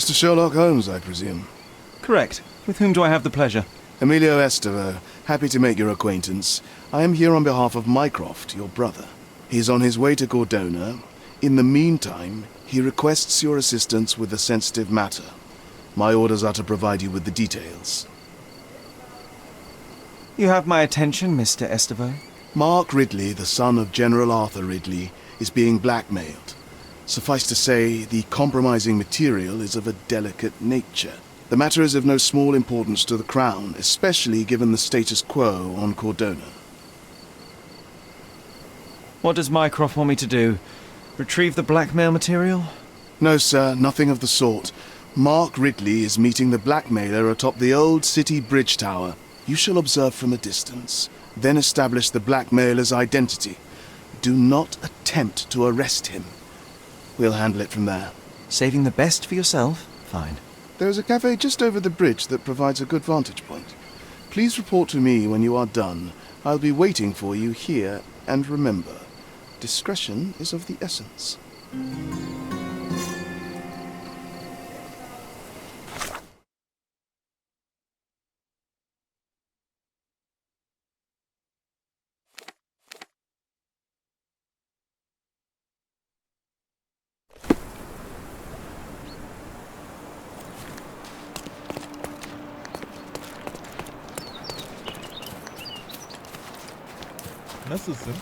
Mr. Sherlock Holmes, I presume? Correct. With whom do I have the pleasure? Emilio Esteve, happy to make your acquaintance. I am here on behalf of Mycroft, your brother. He is on his way to Cordona. In the meantime, he requests your assistance with a sensitive matter. My orders are to provide you with the details. You have my attention, Mr. Esteve. Mark Ridley, the son of General Arthur Ridley, is being blackmailed. Suffice to say, the compromising material is of a delicate nature. The matter is of no small importance to the Crown, especially given the status quo on Cordona. What does Mycroft want me to do? Retrieve the blackmail material? No, sir, nothing of the sort. Mark Ridley is meeting the blackmailer atop the old city bridge tower. You shall observe from a distance, then establish the blackmailer's identity. Do not attempt to arrest him. We'll handle it from there. Saving the best for yourself? Fine. There is a cafe just over the bridge that provides a good vantage point. Please report to me when you are done. I'll be waiting for you here, and remember, discretion is of the essence. Nasılsın?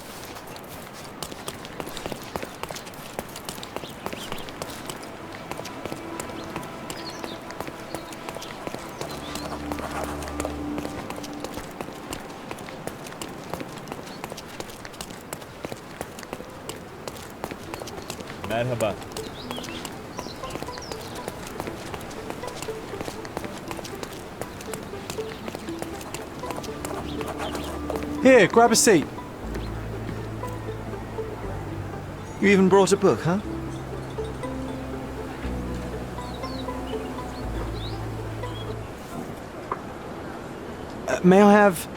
Merhaba. Here, grab a seat. You even brought a book, huh? May I have...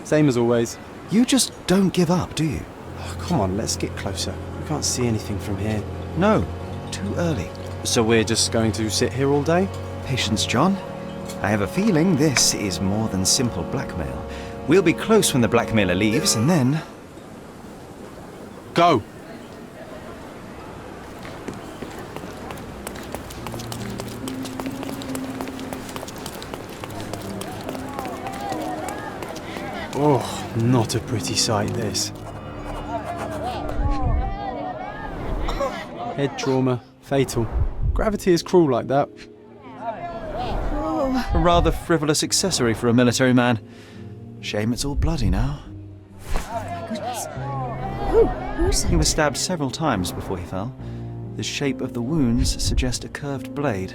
Same as always. You just don't give up, do you? Oh, come on, let's get closer. We can't see anything from here. No, too early. So we're just going to sit here all day? Patience, John. I have a feeling this is more than simple blackmail. We'll be close when the blackmailer leaves, and then... Go! Oh, not a pretty sight, this. Head trauma. Fatal. Gravity is cruel like that. A rather frivolous accessory for a military man. Shame it's all bloody now. Goodness. Who's He was stabbed several times before he fell. The shape of the wounds suggest a curved blade.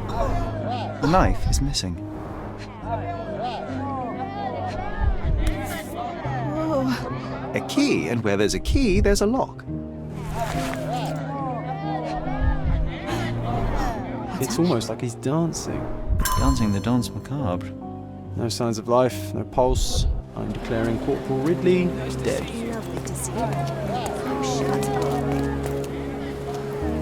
The knife is missing. A key, and where there's a key, there's a lock. It's almost like he's dancing. Dancing the danse macabre. No signs of life, no pulse. I'm declaring Corporal Ridley dead. Lovely to see you. Oh,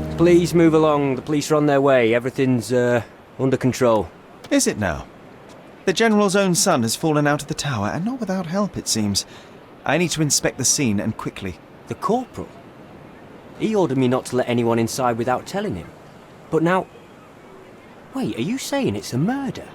shut. Please move along. The police are on their way. Everything's under control. Is it now? The General's own son has fallen out of the tower, and not without help, it seems. I need to inspect the scene, and quickly. The corporal? He ordered me not to let anyone inside without telling him. But now... Wait, are you saying it's a murder?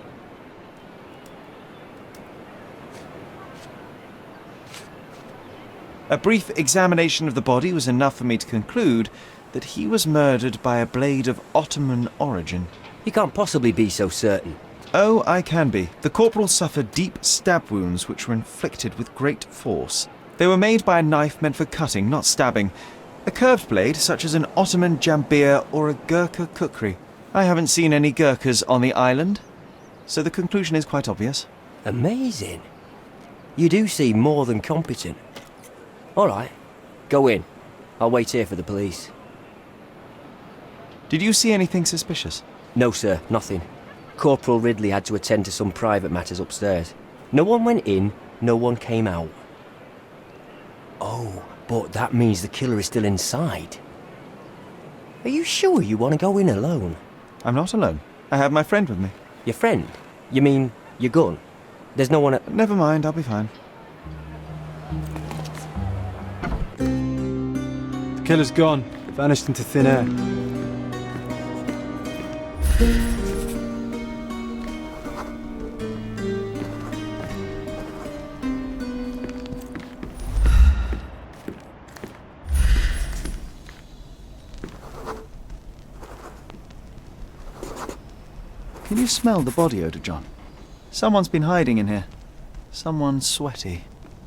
A brief examination of the body was enough for me to conclude that he was murdered by a blade of Ottoman origin. You can't possibly be so certain. Oh, I can be. The corporal suffered deep stab wounds which were inflicted with great force. They were made by a knife meant for cutting, not stabbing. A curved blade, such as an Ottoman jambir or a Gurkha kukri. I haven't seen any Gurkhas on the island, so the conclusion is quite obvious. Amazing. You do seem more than competent. All right, go in. I'll wait here for the police. Did you see anything suspicious? No, sir, nothing. Corporal Ridley had to attend to some private matters upstairs. No one went in, no one came out. Oh, but that means the killer is still inside. Are you sure you want to go in alone? I'm not alone. I have my friend with me. Your friend? You mean your gun? There's no one at... Never mind, I'll be fine. The killer's gone, vanished into thin air. Can you smell the body odour, John? Someone's been hiding in here. Someone sweaty.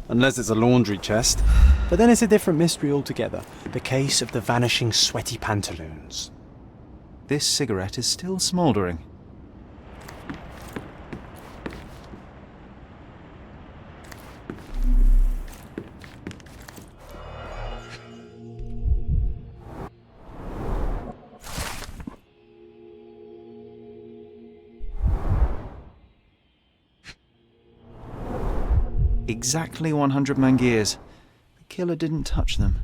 Unless it's a laundry chest. But then it's a different mystery altogether. The case of the vanishing sweaty pantaloons. This cigarette is still smouldering. Exactly 100 mangears. The killer didn't touch them.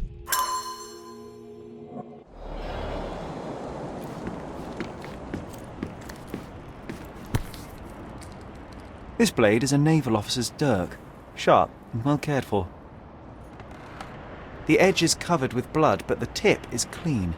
This blade is a naval officer's dirk, sharp and well cared for. The edge is covered with blood, but the tip is clean.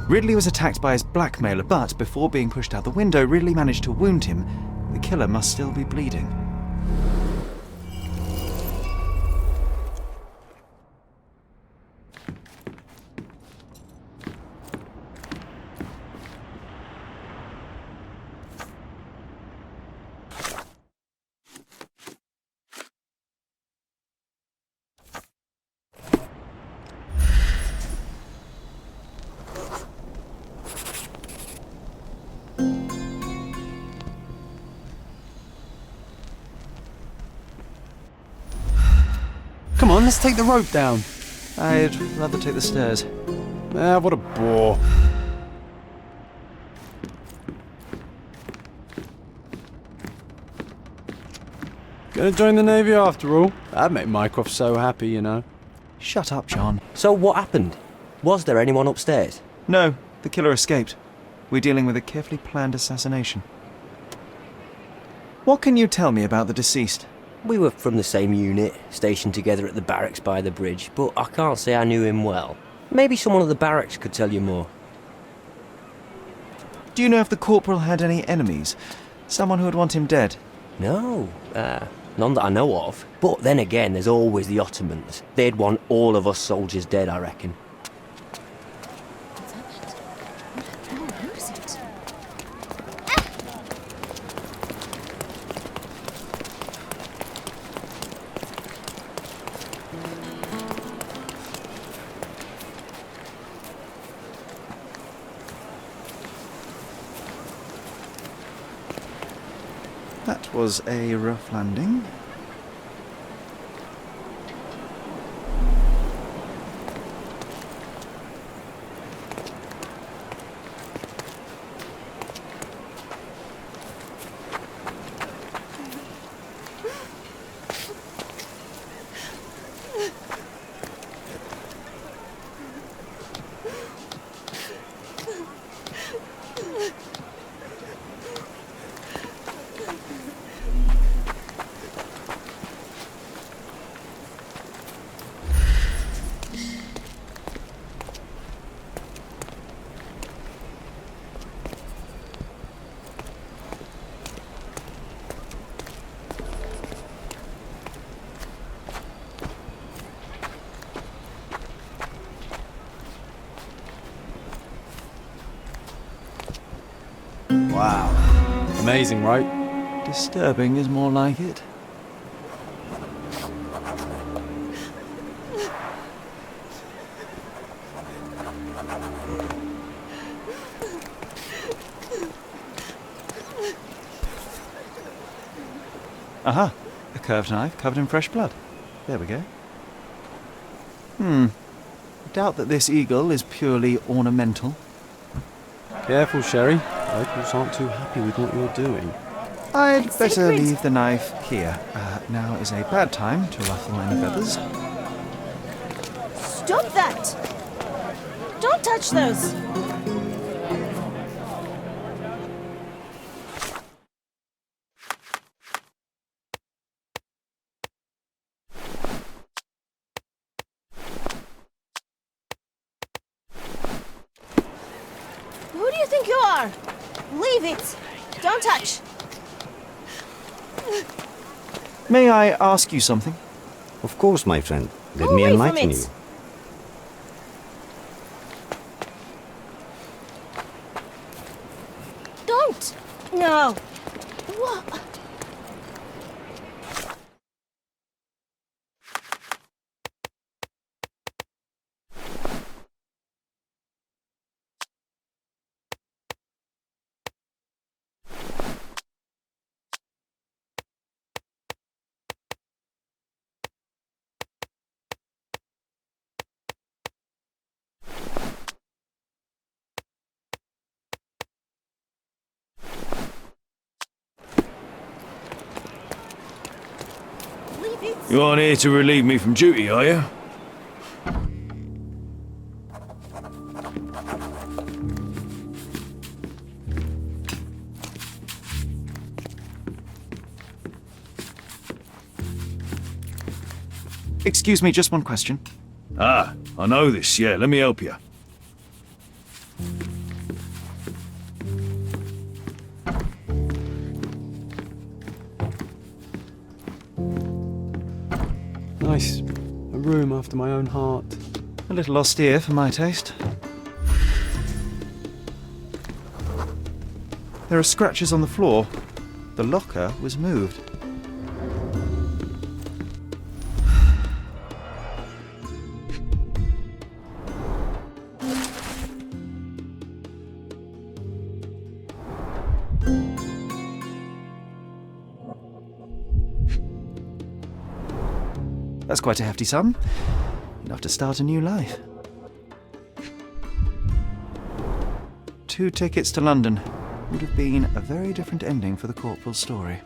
Ridley was attacked by his blackmailer, but before being pushed out the window, Ridley managed to wound him. The killer must still be bleeding. Come on, let's take the rope down. I'd rather take the stairs. Ah, what a bore. Gonna join the Navy after all. That'd make Mycroft so happy, you know. Shut up, John. So what happened? Was there anyone upstairs? No, the killer escaped. We're dealing with a carefully planned assassination. What can you tell me about the deceased? We were from the same unit, stationed together at the barracks by the bridge, but I can't say I knew him well. Maybe someone at the barracks could tell you more. Do you know if the corporal had any enemies? Someone who would want him dead? No, none that I know of. But then again, there's always the Ottomans. They'd want all of us soldiers dead, I reckon. Who is it? That was a rough landing. Amazing, right? Disturbing is more like it. Aha! A curved knife covered in fresh blood. There we go. I doubt that this eagle is purely ornamental. Careful, Sherry. Locals aren't too happy with what you're doing. I'd It's better sacred. leave the knife here. Now is a bad time to ruffle any feathers. Stop that! Don't touch those! Who do you think you are? Leave it! Don't touch! May I ask you something? Of course, my friend. Let Go me away from enlighten it. you. Don't! No! What? Leave it! You aren't here to relieve me from duty, are you? Excuse me, just one question. Ah, I know this, yeah, let me help you. Nice. A room after my own heart. A little austere for my taste. There are scratches on the floor. The locker was moved. That's quite a hefty sum. Enough to start a new life. 2 tickets to London. Would have been a very different ending for the corporal's story.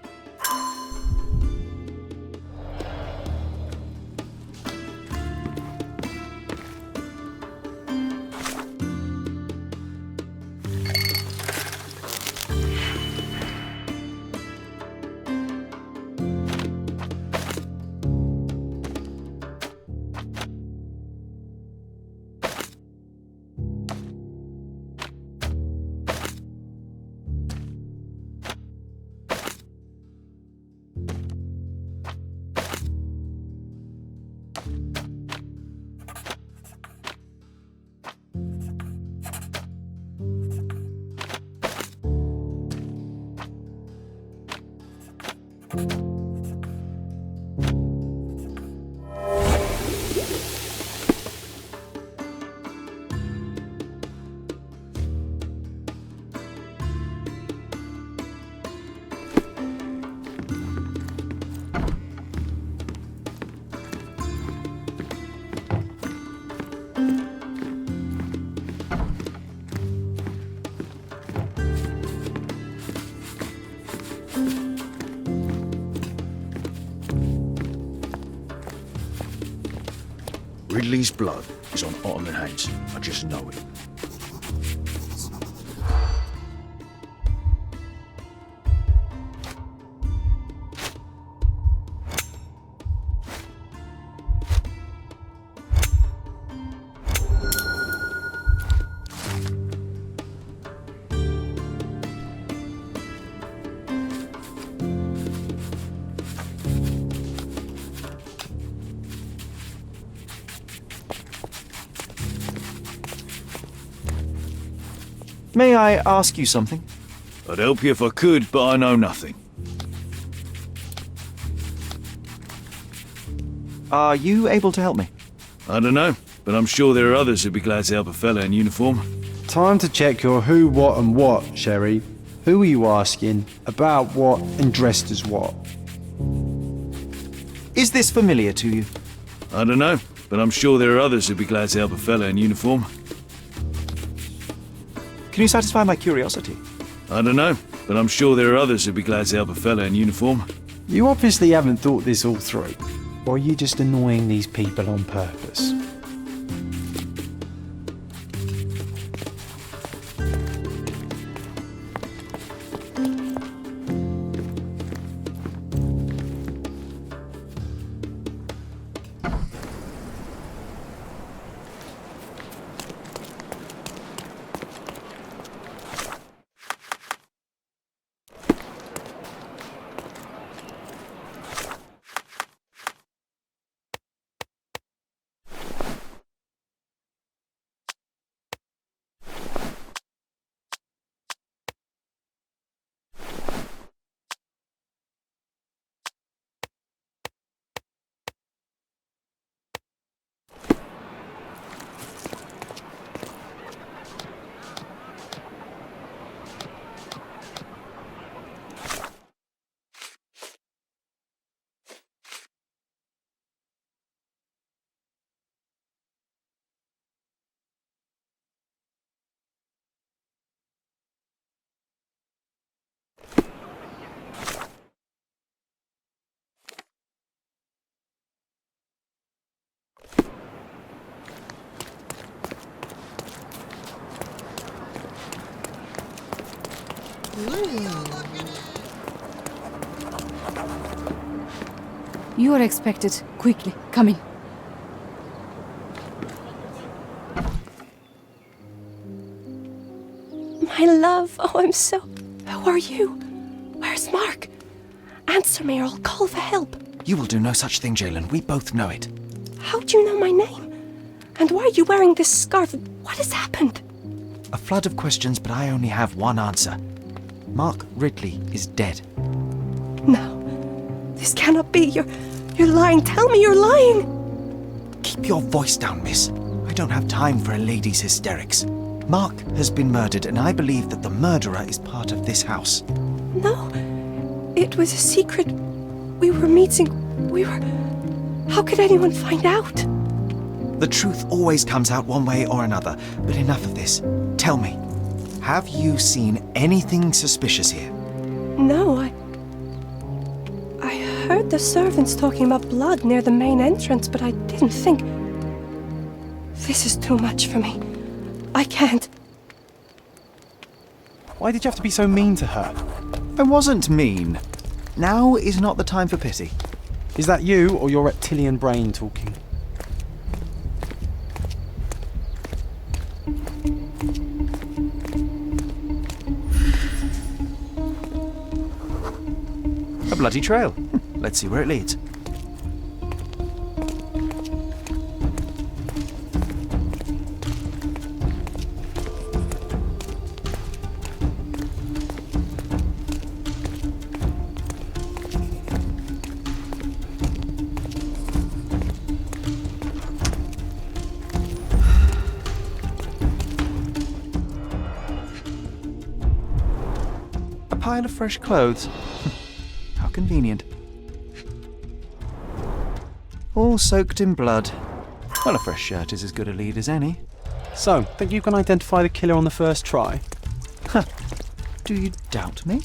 Ridley's blood is on Ottoman hands. I just know it. May I ask you something? I'd help you if I could, but I know nothing. Are you able to help me? I don't know, but I'm sure there are others who'd be glad to help a fella in uniform. Time to check your who, what and what, Sherry. Who are you asking? About what and dressed as what? Is this familiar to you? I don't know, but I'm sure there are others who'd be glad to help a fella in uniform. Can you satisfy my curiosity? I don't know, but I'm sure there are others who'd be glad to help a fella in uniform. You obviously haven't thought this all through. Or are you just annoying these people on purpose? You are expected. Quickly, come in. My love, oh, I'm so... Who are you? Where's Mark? Answer me or I'll call for help. You will do no such thing, Jalen. We both know it. How do you know my name? And why are you wearing this scarf? What has happened? A flood of questions, but I only have one answer. Mark Ridley is dead. No, this cannot be. You're lying. Tell me you're lying. Keep your voice down, miss. I don't have time for a lady's hysterics. Mark has been murdered, and I believe that the murderer is part of this house. No, it was a secret. We were meeting. How could anyone find out? The truth always comes out one way or another, but enough of this. Tell me, have you seen anything suspicious here? No, I heard the servants talking about blood near the main entrance, but I didn't think... This is too much for me. I can't. Why did you have to be so mean to her? I wasn't mean. Now is not the time for pity. Is that you or your reptilian brain talking? A bloody trail. Let's see where it leads. A pile of fresh clothes. How convenient. All soaked in blood. Well, a fresh shirt is as good a lead as any. So, think you can identify the killer on the first try? Do you doubt me?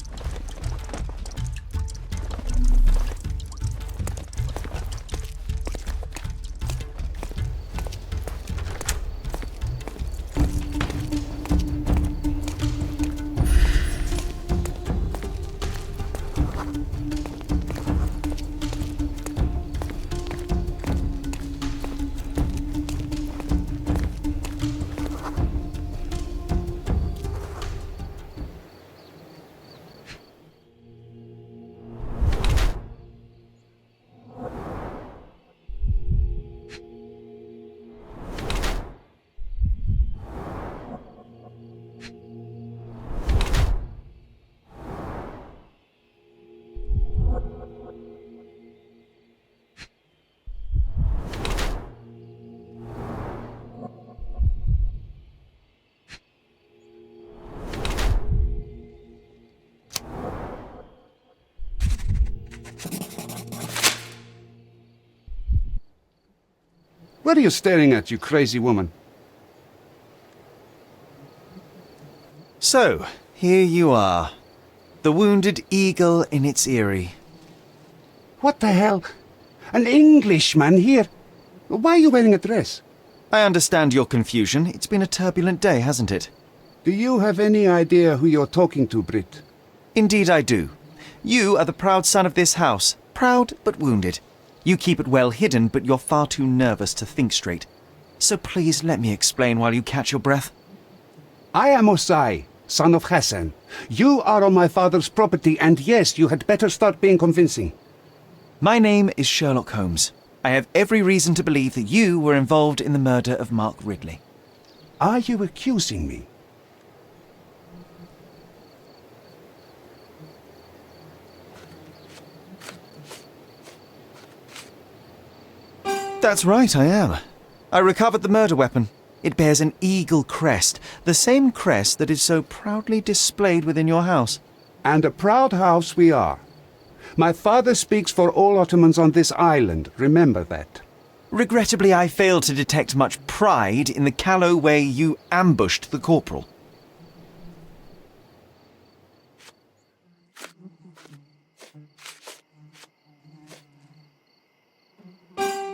What are you staring at, you crazy woman? So, here you are. The wounded eagle in its eyrie. What the hell? An Englishman here? Why are you wearing a dress? I understand your confusion. It's been a turbulent day, hasn't it? Do you have any idea who you're talking to, Brit? Indeed I do. You are the proud son of this house. Proud, but wounded. You keep it well hidden, but you're far too nervous to think straight. So please let me explain while you catch your breath. I am Osai, son of Hassan. You are on my father's property, and yes, you had better start being convincing. My name is Sherlock Holmes. I have every reason to believe that you were involved in the murder of Mark Ridley. Are you accusing me? That's right, I am. I recovered the murder weapon. It bears an eagle crest, the same crest that is so proudly displayed within your house. And a proud house we are. My father speaks for all Ottomans on this island, remember that. Regrettably, I failed to detect much pride in the callow way you ambushed the corporal.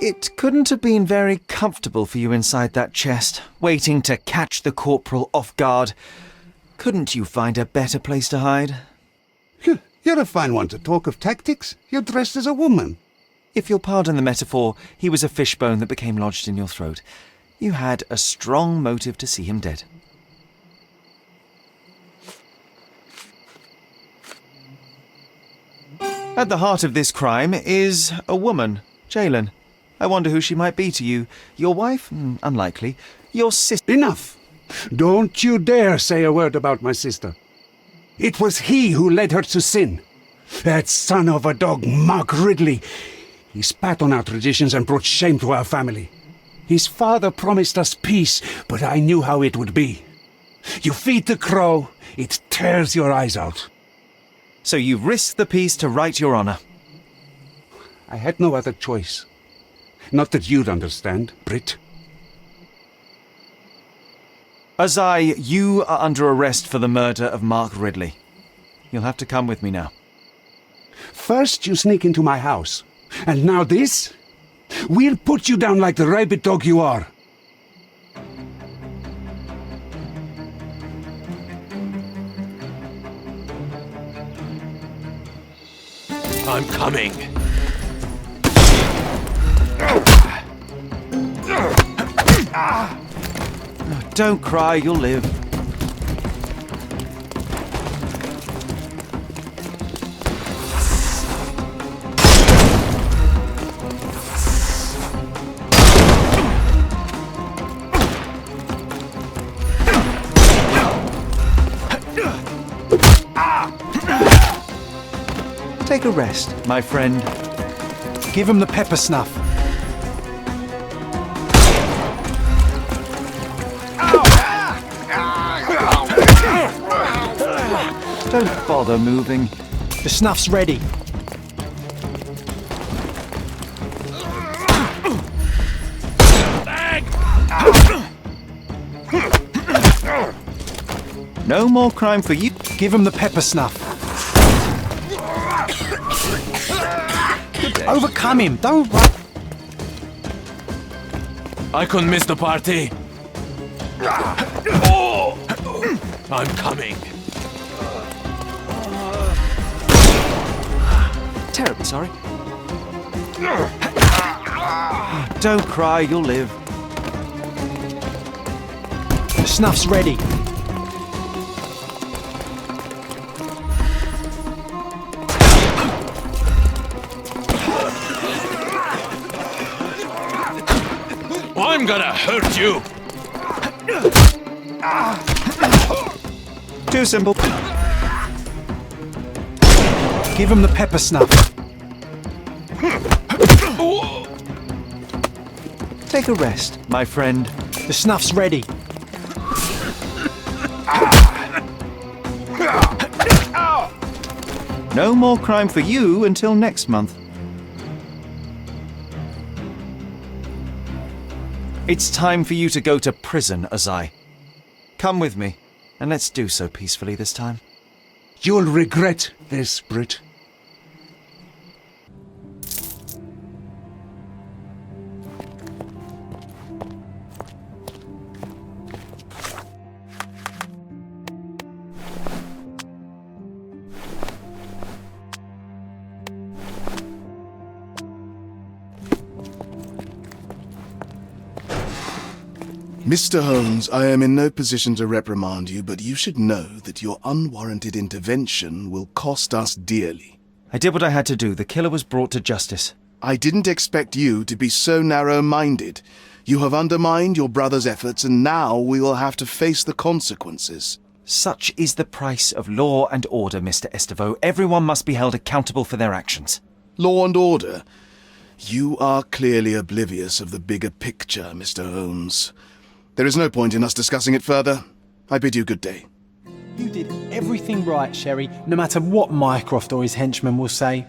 It couldn't have been very comfortable for you inside that chest, waiting to catch the corporal off guard. Couldn't you find a better place to hide? You're a fine one to talk of tactics. You're dressed as a woman. If you'll pardon the metaphor, he was a fishbone that became lodged in your throat. You had a strong motive to see him dead. At the heart of this crime is a woman, Jalen. I wonder who she might be to you. Your wife? Unlikely. Your sister? Enough! Don't you dare say a word about my sister. It was he who led her to sin. That son of a dog, Mark Ridley. He spat on our traditions and brought shame to our family. His father promised us peace, but I knew how it would be. You feed the crow, it tears your eyes out. So you've risked the peace to right your honor. I had no other choice. Not that you'd understand, Brit. Azai, you are under arrest for the murder of Mark Ridley. You'll have to come with me now. First you sneak into my house, and now this? We'll put you down like the rabid dog you are. I'm coming. Don't cry, you'll live. Take a rest, my friend. Give him the pepper snuff. Don't bother moving. The snuff's ready. No more crime for you. Give him the pepper snuff. Overcome him, don't run. I couldn't miss the party. I'm coming. Terribly sorry. Don't cry, you'll live. The snuff's ready. I'm gonna hurt you. Too simple. Give him the pepper snuff. Take a rest, my friend. The snuff's ready. No more crime for you until next month. It's time for you to go to prison, Azai. Come with me, and let's do so peacefully this time. You'll regret this, Brit. Mr. Holmes, I am in no position to reprimand you, but you should know that your unwarranted intervention will cost us dearly. I did what I had to do. The killer was brought to justice. I didn't expect you to be so narrow-minded. You have undermined your brother's efforts, and now we will have to face the consequences. Such is the price of law and order, Mr. Estevo. Everyone must be held accountable for their actions. Law and order? You are clearly oblivious of the bigger picture, Mr. Holmes. There is no point in us discussing it further. I bid you good day. You did everything right, Sherry, no matter what Mycroft or his henchmen will say.